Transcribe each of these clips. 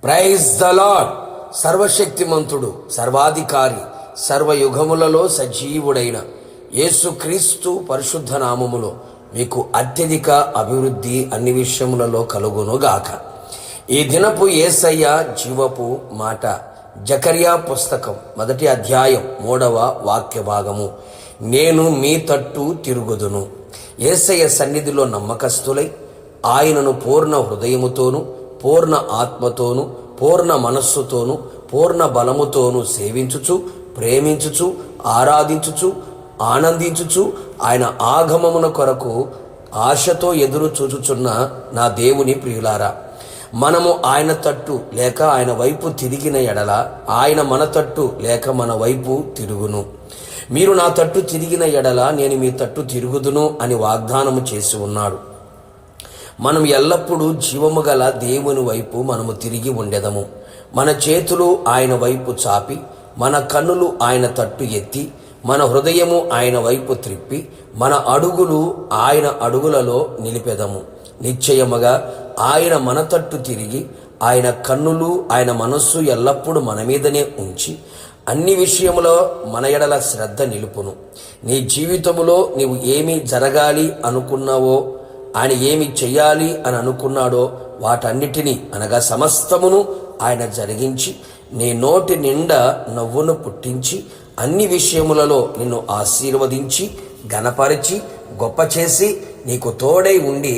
Praise the lord. సర్వశక్తిమంతుడు, సర్వాధికారి, సర్వయుగములలో సజీవుడైన యేసుక్రీస్తు పరిశుద్ధ నామములో మీకు అత్యధిక అభివృద్ధి అన్ని విషయములలో కలుగునుగాక. ఈ దినపు యేసయ్య జీవపు మాట జకర్యా పుస్తకం 1వ అధ్యాయం 3వ వాక్య భాగము. నేను మీ తట్టు తిరుగుదును. యేసయ్య సన్నిధిలో నమ్మకస్తులై ఆయనను పూర్ణ హృదయముతోను, పూర్ణ ఆత్మతోను, పూర్ణ మనస్సుతోను, పూర్ణ బలముతోను సేవించుచు, ప్రేమించుచు, ఆరాధించుచు, ఆనందించుచు ఆయన ఆగమమున కొరకు ఆశతో ఎదురు చూచుచున్న నా దేవుని ప్రియులారా, మనము ఆయన తట్టు లేక ఆయన వైపు తిరిగిన ఎడల ఆయన మన తట్టు లేక మన వైపు తిరుగును. మీరు నా తట్టు తిరిగిన ఎడల నేను మీ తట్టు తిరుగుదును అని వాగ్దానము చేసి ఉన్నాడు. మనం ఎల్లప్పుడూ జీవము గల దేవుని వైపు మనము తిరిగి ఉండెదము. మన చేతులు ఆయన వైపు చాపి, మన కన్నులు ఆయన తట్టు ఎత్తి, మన హృదయము ఆయన వైపు త్రిప్పి, మన అడుగులు ఆయన అడుగులలో నిలిపెదము. నిశ్చయముగా ఆయన మన తట్టు తిరిగి, ఆయన కన్నులు ఆయన మనస్సు ఎల్లప్పుడూ మన మీదనే ఉంచి అన్ని విషయములో మన ఎడల శ్రద్ధ నిలుపును. నీ జీవితములో నీవు ఏమి జరగాలి అనుకున్నావో, ఆయన ఏమి చెయ్యాలి అని అనుకున్నాడో వాటన్నిటినీ అనగా సమస్తమును ఆయన జరిగించి నీ నోటి నిండా నవ్వును పుట్టించి అన్ని విషయములలో నిన్ను ఆశీర్వదించి ఘనపరిచి గొప్ప చేసి నీకు తోడై ఉండి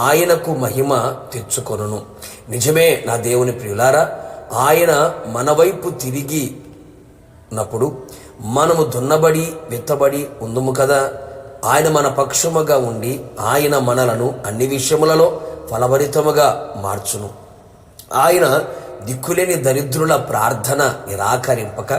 ఆయనకు మహిమ తెచ్చుకొనును. నిజమే నా దేవుని ప్రియులారా, ఆయన మన వైపు తిరిగినప్పుడు మనము దున్నబడి విత్తబడి ఉందుము కదా. ఆయన మన పక్షముగా ఉండి ఆయన మనలను అన్ని విషయములలో ఫలభరితముగా మార్చును. ఆయన దిక్కులేని దరిద్రుల ప్రార్థన నిరాకరింపక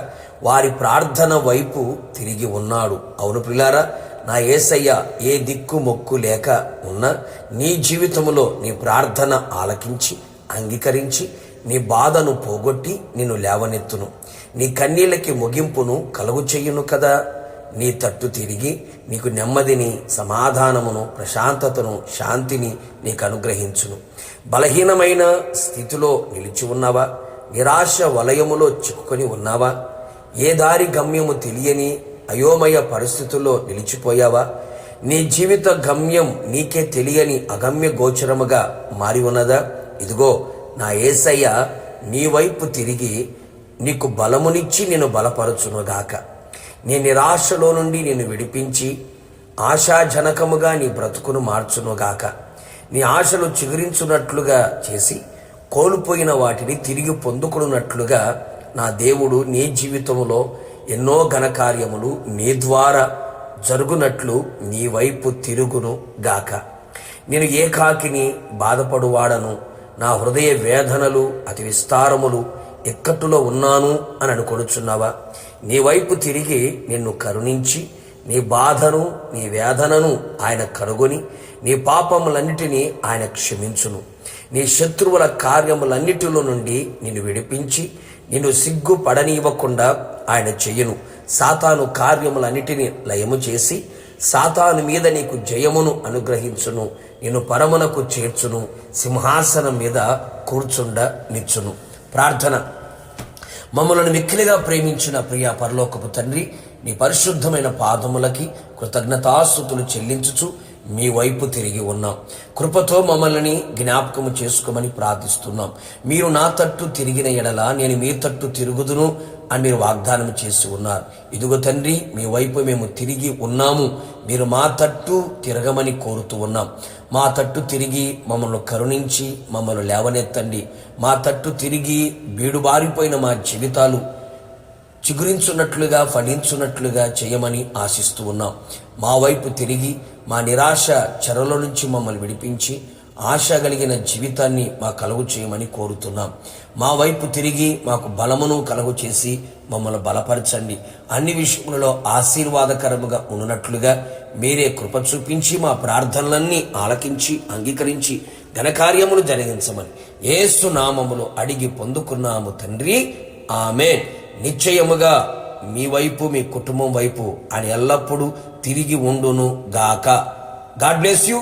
వారి ప్రార్థన వైపు తిరిగి ఉన్నాడు. అవును ప్రియులారా, నా యేసయ్య ఏ దిక్కు మొక్కు లేక ఉన్నా నీ జీవితములో నీ ప్రార్థన ఆలకించి అంగీకరించి నీ బాధను పోగొట్టి నిన్ను లేవనెత్తును. నీ కన్నీళ్ళకి ముగింపును కలుగు చెయ్యును కదా. నీ తట్టు తిరిగి నీకు నెమ్మదిని, సమాధానమును, ప్రశాంతతను, శాంతిని నీకు అనుగ్రహించును. బలహీనమైన స్థితిలో నిలిచి ఉన్నావా? నిరాశ వలయములో చిక్కుకొని ఉన్నావా? ఏ దారి గమ్యము తెలియని అయోమయ పరిస్థితుల్లో నిలిచిపోయావా? నీ జీవిత గమ్యం నీకే తెలియని అగమ్య గోచరముగా మారి ఉన్నదా? ఇదిగో నా యేసయ్య నీ వైపు తిరిగి నీకు బలమునిచ్చి నిన్ను బలపరచునుగాక. నీ నిరాశలో నుండి నిన్ను విడిపించి ఆశాజనకముగా నీ బ్రతుకును మార్చునుగాక. నీ ఆశలు చిగురించున్నట్లుగా చేసి కోల్పోయిన వాటిని తిరిగి పొందుకున్నట్లుగా నా దేవుడు నీ జీవితంలో ఎన్నో ఘనకార్యములు నీ ద్వారా జరుగునట్లు నీ వైపు తిరుగును గాక. నేను ఏకాకిని బాధపడువాడను, నా హృదయ వేదనలు అతి విస్తారములు ఇక్కట్టులో ఉన్నాను అని అనుకొనుచున్నావా? నీ వైపు తిరిగి నిన్ను కరుణించి నీ బాధను నీ వేదనను ఆయన కనుగొని నీ పాపములన్నిటినీ ఆయన క్షమించును. నీ శత్రువుల కార్యములన్నిటిలో నుండి నిన్ను విడిపించి నిన్ను సిగ్గుపడనివ్వకుండా ఆయన చెయ్యును. సాతాను కార్యములన్నిటినీ లయము చేసి సాతాను మీద నీకు జయమును అనుగ్రహించును. నిన్ను పరమునకు చేర్చును, సింహాసనం మీద కూర్చుండ నిచ్చును. ప్రార్థన. మమ్మలను మిక్కిలిగా ప్రేమించిన ప్రియ పరలోకపు తండ్రి, నీ పరిశుద్ధమైన పాదములకి కృతజ్ఞతాస్తుతులు చెల్లించుచు మీ వైపు తిరిగి ఉన్నాం. కృపతో మమ్మల్ని జ్ఞాపకము చేసుకోమని ప్రార్థిస్తున్నాం. మీరు నా తట్టు తిరిగిన ఎడల నేను మీ తట్టు తిరుగుదును అని మీరు వాగ్దానం చేసి ఉన్నారు. ఇదిగో తండ్రి, మీ వైపు మేము తిరిగి ఉన్నాము. మీరు మా తట్టు తిరగమని కోరుతూ ఉన్నాం. మా తట్టు తిరిగి మమ్మల్ని కరుణించి మమ్మల్ని లేవనెత్తండి. మా తట్టు తిరిగి బీడుబారిపోయిన మా జీవితాలు చిగురించున్నట్లుగా ఫలించున్నట్లుగా చేయమని ఆశిస్తూ ఉన్నాం. మా వైపు తిరిగి మా నిరాశ చెరల నుంచి మమ్మల్ని విడిపించి ఆశ కలిగిన జీవితాన్ని మా కలుగు చేయమని కోరుతున్నాం. మా వైపు తిరిగి మాకు బలమును కలుగు చేసి మమ్మల్ని బలపరచండి. అన్ని విషయములలో ఆశీర్వాదకరముగా ఉన్నట్లుగా మీరే కృప చూపించి మా ప్రార్థనలన్నీ ఆలకించి అంగీకరించి ఘనకార్యములు జరిగించమని యేసు నామములో అడిగి పొందుకున్నాము తండ్రి, ఆమేన్. నిశ్చయముగా మీ వైపు మీ కుటుంబం వైపు అని ఎల్లప్పుడూ తిరిగి ఉండును గాక. God bless you.